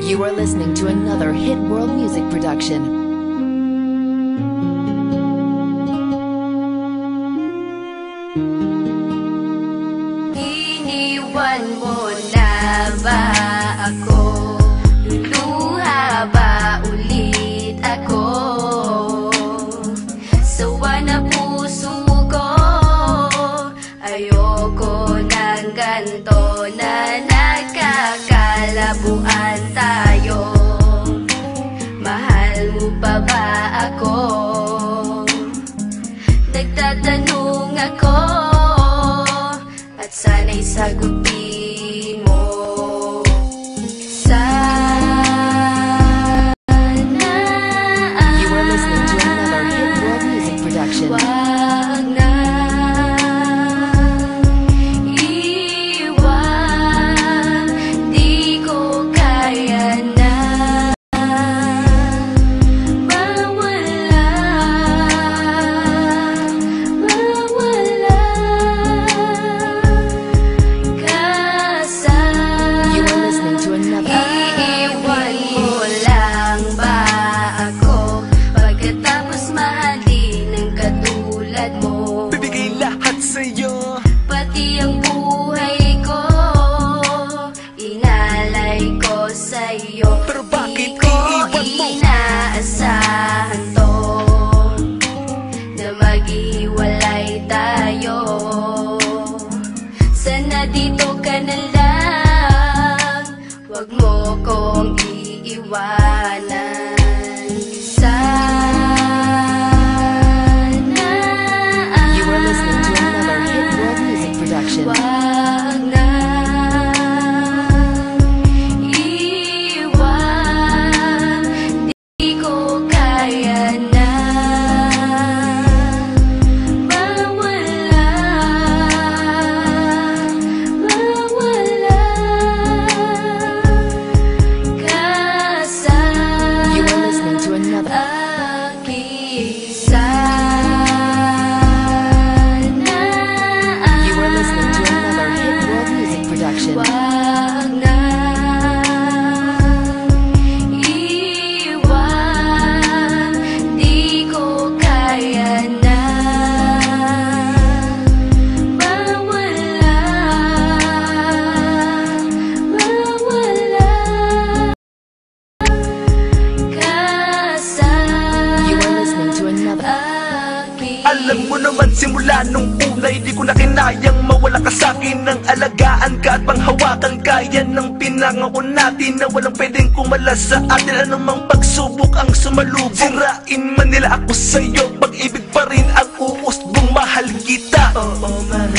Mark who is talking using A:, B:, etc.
A: You are listening to another Hit World Music production.
B: Iniwan mo na ba ako? Luluha ba ulit ako? Sawa na puso ko, ayoko ng ganto na nagkakalabuan tayo. Mahal mo pa ba ako? Nagtatanong ako at sana'y sagutin mo. Sana
A: You are listening to another Hit World Music production.
B: wag na iwan, di ko kaya na mawala, mawala ka sa
A: You are listening to another.
B: iiwan mo lang ba ako pagkatapos mahalin ng katulad mo?
C: Bibigay lahat sa'yo.
B: Pati ang buhay ko inalay ko sa'yo.
C: Pero bakit
B: Di ko
C: iiwan mo?
B: inaasahan to na maghiwalay tayo. Sana dito ka na lang, wag mo kong iiwanan. Sana
A: You are listening to another Hit World Music production.
B: wag na iwan, di ko kaya na mawala, mawala ka sa
A: You are listening to another.
B: akin. Sana
A: You are listening to another Hit World Music production.
B: wag na iwan, di ko kaya na mawala, mawala ka sa
A: You are listening to another.
B: akin.
C: Alam mo naman simula nung unay, di ko na kinayang mawala ka sa'kin. Nang alagaan ka at panghawakan ka, yan ang pinangako natin na walang pwedeng kumala sa atin. Anumang pagsubok ang sumalubong, sirain man nila ako sa'yo, pag-ibig pa rin ang uusbong, mahal kita. Oo, mahal